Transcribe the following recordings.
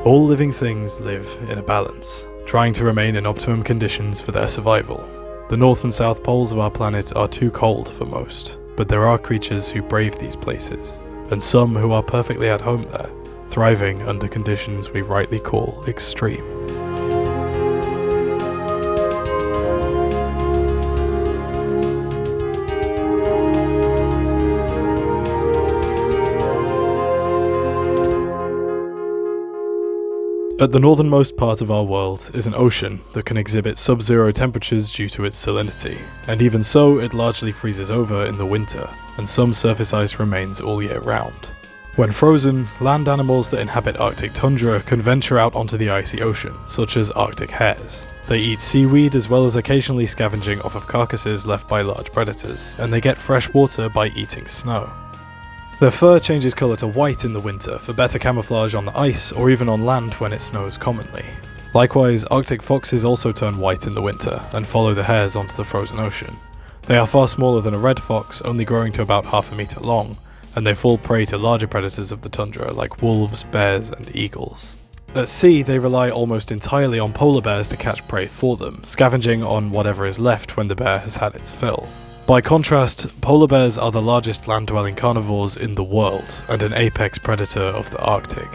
All living things live in a balance, trying to remain in optimum conditions for their survival. The north and south poles of our planet are too cold for most, but there are creatures who brave these places, and some who are perfectly at home there, thriving under conditions we rightly call extreme. At the northernmost part of our world is an ocean that can exhibit sub-zero temperatures due to its salinity, and even so it largely freezes over in the winter, and some surface ice remains all year round. When frozen, land animals that inhabit Arctic tundra can venture out onto the icy ocean, such as Arctic hares. They eat seaweed as well as occasionally scavenging off of carcasses left by large predators, and they get fresh water by eating snow. Their fur changes colour to white in the winter for better camouflage on the ice or even on land when it snows commonly. Likewise, Arctic foxes also turn white in the winter and follow the hares onto the frozen ocean. They are far smaller than a red fox, only growing to about half a metre long, and they fall prey to larger predators of the tundra like wolves, bears and eagles. At sea, they rely almost entirely on polar bears to catch prey for them, scavenging on whatever is left when the bear has had its fill. By contrast, polar bears are the largest land-dwelling carnivores in the world, and an apex predator of the Arctic.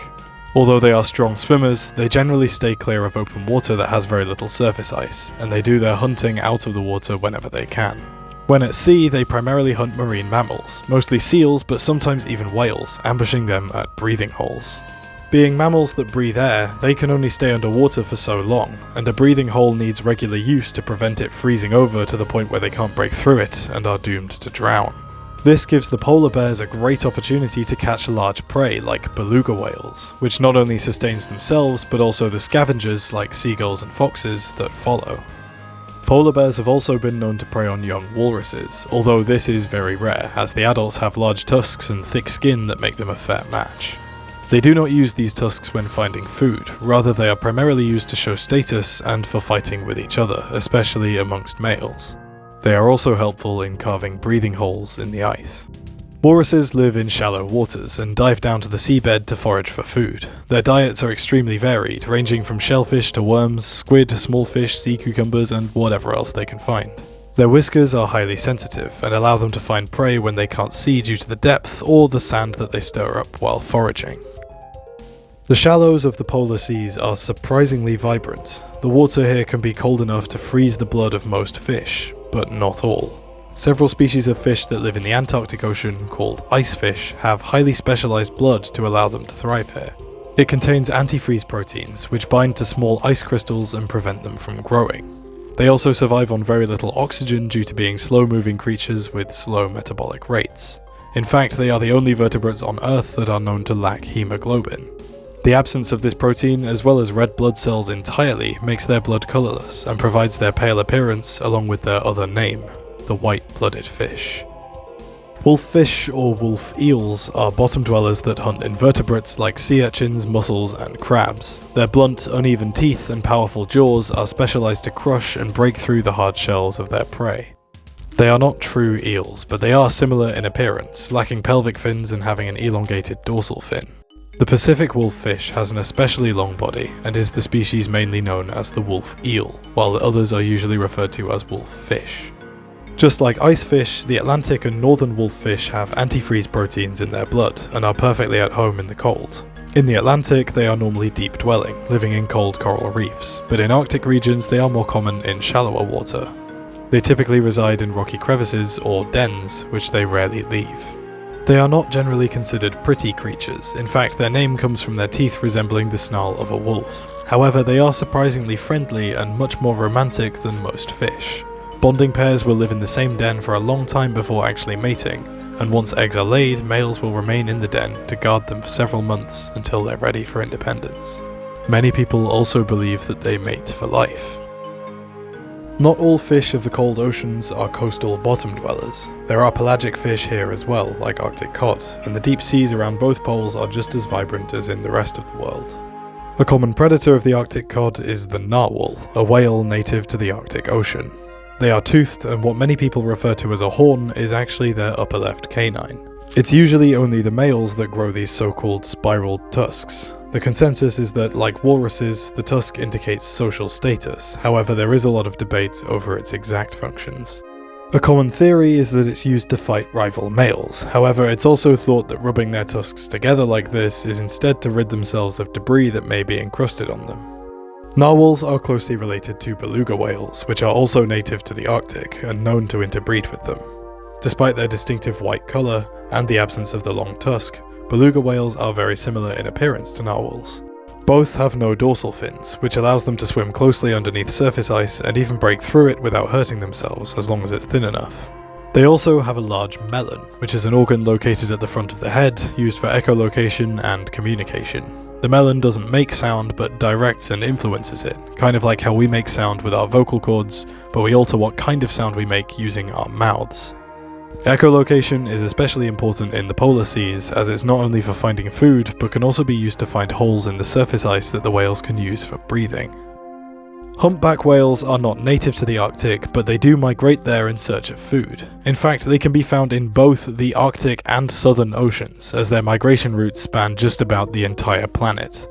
Although they are strong swimmers, they generally stay clear of open water that has very little surface ice, and they do their hunting out of the water whenever they can. When at sea, they primarily hunt marine mammals, mostly seals but sometimes even whales, ambushing them at breathing holes. Being mammals that breathe air, they can only stay underwater for so long, and a breathing hole needs regular use to prevent it freezing over to the point where they can't break through it and are doomed to drown. This gives the polar bears a great opportunity to catch large prey like beluga whales, which not only sustains themselves but also the scavengers like seagulls and foxes that follow. Polar bears have also been known to prey on young walruses, although this is very rare, as the adults have large tusks and thick skin that make them a fair match. They do not use these tusks when finding food, rather they are primarily used to show status and for fighting with each other, especially amongst males. They are also helpful in carving breathing holes in the ice. Walruses live in shallow waters and dive down to the seabed to forage for food. Their diets are extremely varied, ranging from shellfish to worms, squid, small fish, sea cucumbers, and whatever else they can find. Their whiskers are highly sensitive and allow them to find prey when they can't see due to the depth or the sand that they stir up while foraging. The shallows of the polar seas are surprisingly vibrant. The water here can be cold enough to freeze the blood of most fish, but not all. Several species of fish that live in the Antarctic Ocean, called icefish, have highly specialized blood to allow them to thrive here. It contains antifreeze proteins, which bind to small ice crystals and prevent them from growing. They also survive on very little oxygen due to being slow-moving creatures with slow metabolic rates. In fact, they are the only vertebrates on Earth that are known to lack hemoglobin. The absence of this protein, as well as red blood cells entirely, makes their blood colourless and provides their pale appearance along with their other name, the white-blooded fish. Wolffish or wolf eels are bottom dwellers that hunt invertebrates like sea urchins, mussels and crabs. Their blunt, uneven teeth and powerful jaws are specialised to crush and break through the hard shells of their prey. They are not true eels, but they are similar in appearance, lacking pelvic fins and having an elongated dorsal fin. The Pacific wolffish has an especially long body and is the species mainly known as the wolf eel, while the others are usually referred to as wolffish. Just like icefish, the Atlantic and northern wolffish have antifreeze proteins in their blood and are perfectly at home in the cold. In the Atlantic, they are normally deep dwelling, living in cold coral reefs, but in Arctic regions they are more common in shallower water. They typically reside in rocky crevices or dens, which they rarely leave. They are not generally considered pretty creatures. In fact, their name comes from their teeth resembling the snarl of a wolf. However, they are surprisingly friendly and much more romantic than most fish. Bonding pairs will live in the same den for a long time before actually mating, and once eggs are laid, males will remain in the den to guard them for several months until they're ready for independence. Many people also believe that they mate for life. Not all fish of the cold oceans are coastal bottom dwellers. There are pelagic fish here as well, like Arctic cod, and the deep seas around both poles are just as vibrant as in the rest of the world. A common predator of the Arctic cod is the narwhal, a whale native to the Arctic Ocean. They are toothed, and what many people refer to as a horn is actually their upper left canine. It's usually only the males that grow these so-called spiraled tusks. The consensus is that, like walruses, the tusk indicates social status, however there is a lot of debate over its exact functions. A common theory is that it's used to fight rival males, however it's also thought that rubbing their tusks together like this is instead to rid themselves of debris that may be encrusted on them. Narwhals are closely related to beluga whales, which are also native to the Arctic and known to interbreed with them. Despite their distinctive white colour and the absence of the long tusk, beluga whales are very similar in appearance to narwhals. Both have no dorsal fins, which allows them to swim closely underneath surface ice and even break through it without hurting themselves as long as it's thin enough. They also have a large melon, which is an organ located at the front of the head, used for echolocation and communication. The melon doesn't make sound, but directs and influences it, kind of like how we make sound with our vocal cords, but we alter what kind of sound we make using our mouths. Echolocation is especially important in the polar seas, as it's not only for finding food, but can also be used to find holes in the surface ice that the whales can use for breathing. Humpback whales are not native to the Arctic, but they do migrate there in search of food. In fact, they can be found in both the Arctic and Southern Oceans, as their migration routes span just about the entire planet.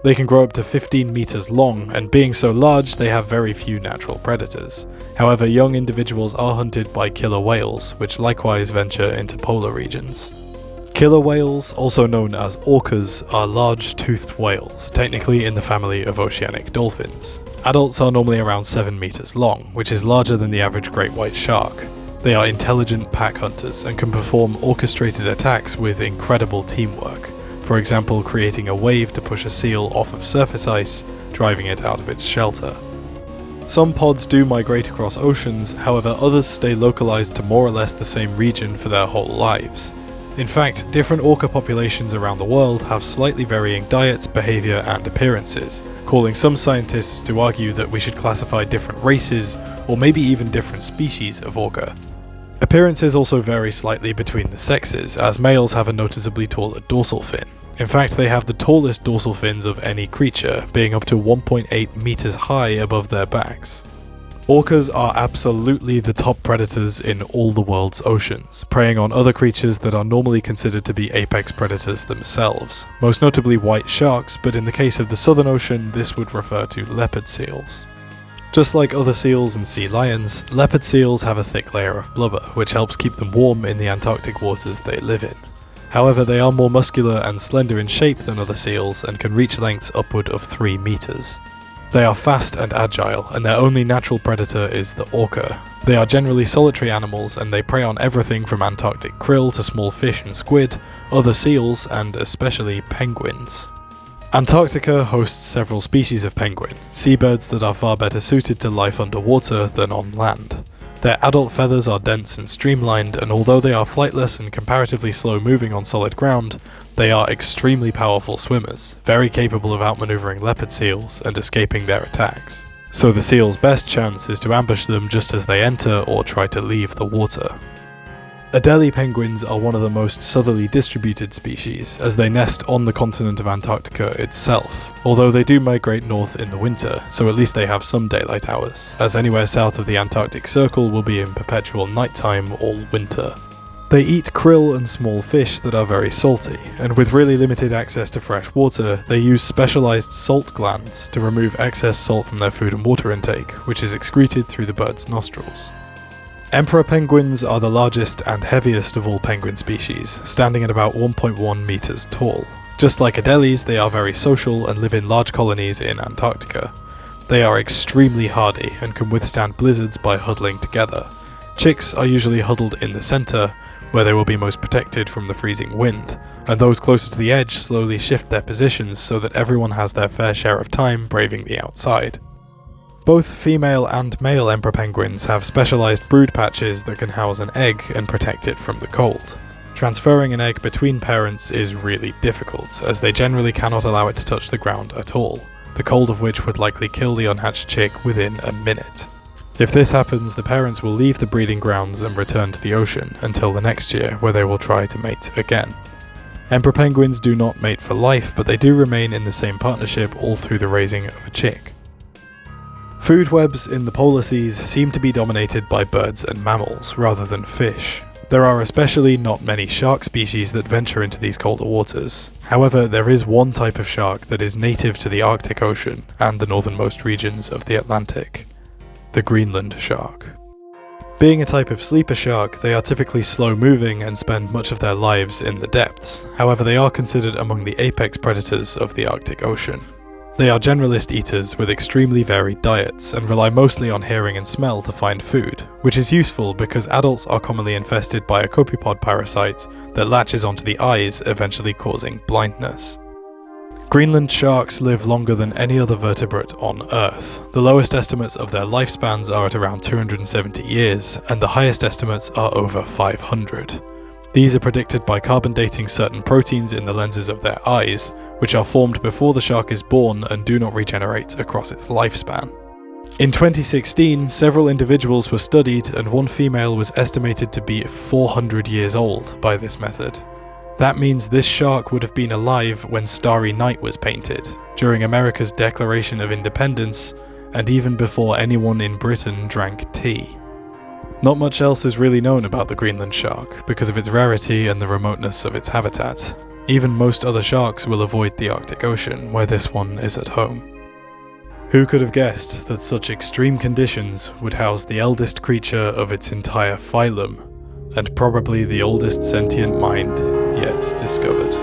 They can grow up to 15 meters long, and being so large, they have very few natural predators. However, young individuals are hunted by killer whales, which likewise venture into polar regions. Killer whales, also known as orcas, are large toothed whales, technically in the family of oceanic dolphins. Adults are normally around 7 meters long, which is larger than the average great white shark. They are intelligent pack hunters and can perform orchestrated attacks with incredible teamwork. For example, creating a wave to push a seal off of surface ice, driving it out of its shelter. Some pods do migrate across oceans, however others stay localized to more or less the same region for their whole lives. In fact, different orca populations around the world have slightly varying diets, behavior, and appearances, calling some scientists to argue that we should classify different races, or maybe even different species of orca. Appearances also vary slightly between the sexes, as males have a noticeably taller dorsal fin. In fact, they have the tallest dorsal fins of any creature, being up to 1.8 meters high above their backs. Orcas are absolutely the top predators in all the world's oceans, preying on other creatures that are normally considered to be apex predators themselves, most notably white sharks, but in the case of the Southern Ocean, this would refer to leopard seals. Just like other seals and sea lions, leopard seals have a thick layer of blubber, which helps keep them warm in the Antarctic waters they live in. However, they are more muscular and slender in shape than other seals and can reach lengths upward of 3 meters. They are fast and agile, and their only natural predator is the orca. They are generally solitary animals, and they prey on everything from Antarctic krill to small fish and squid, other seals, and especially penguins. Antarctica hosts several species of penguin, seabirds that are far better suited to life underwater than on land. Their adult feathers are dense and streamlined, and although they are flightless and comparatively slow moving on solid ground, they are extremely powerful swimmers, very capable of outmaneuvering leopard seals and escaping their attacks. So the seal's best chance is to ambush them just as they enter or try to leave the water. Adelie penguins are one of the most southerly distributed species, as they nest on the continent of Antarctica itself, although they do migrate north in the winter, so at least they have some daylight hours, as anywhere south of the Antarctic Circle will be in perpetual nighttime all winter. They eat krill and small fish that are very salty, and with really limited access to fresh water, they use specialized salt glands to remove excess salt from their food and water intake, which is excreted through the bird's nostrils. Emperor penguins are the largest and heaviest of all penguin species, standing at about 1.1 meters tall. Just like Adelies, they are very social and live in large colonies in Antarctica. They are extremely hardy and can withstand blizzards by huddling together. Chicks are usually huddled in the center, where they will be most protected from the freezing wind, and those closer to the edge slowly shift their positions so that everyone has their fair share of time braving the outside. Both female and male emperor penguins have specialized brood patches that can house an egg and protect it from the cold. Transferring an egg between parents is really difficult, as they generally cannot allow it to touch the ground at all, the cold of which would likely kill the unhatched chick within a minute. If this happens, the parents will leave the breeding grounds and return to the ocean until the next year, where they will try to mate again. Emperor penguins do not mate for life, but they do remain in the same partnership all through the raising of a chick. Food webs in the polar seas seem to be dominated by birds and mammals rather than fish. There are especially not many shark species that venture into these colder waters. However, there is one type of shark that is native to the Arctic Ocean and the northernmost regions of the Atlantic: the Greenland shark. Being a type of sleeper shark, they are typically slow-moving and spend much of their lives in the depths. However, they are considered among the apex predators of the Arctic Ocean. They are generalist eaters with extremely varied diets and rely mostly on hearing and smell to find food, which is useful because adults are commonly infested by a copepod parasite that latches onto the eyes, eventually causing blindness. Greenland sharks live longer than any other vertebrate on Earth. The lowest estimates of their lifespans are at around 270 years, and the highest estimates are over 500. These are predicted by carbon dating certain proteins in the lenses of their eyes, which are formed before the shark is born and do not regenerate across its lifespan. In 2016, several individuals were studied and one female was estimated to be 400 years old by this method. That means this shark would have been alive when Starry Night was painted, during America's Declaration of Independence, and even before anyone in Britain drank tea. Not much else is really known about the Greenland shark because of its rarity and the remoteness of its habitat. Even most other sharks will avoid the Arctic Ocean, where this one is at home. Who could have guessed that such extreme conditions would house the eldest creature of its entire phylum, and probably the oldest sentient mind yet discovered?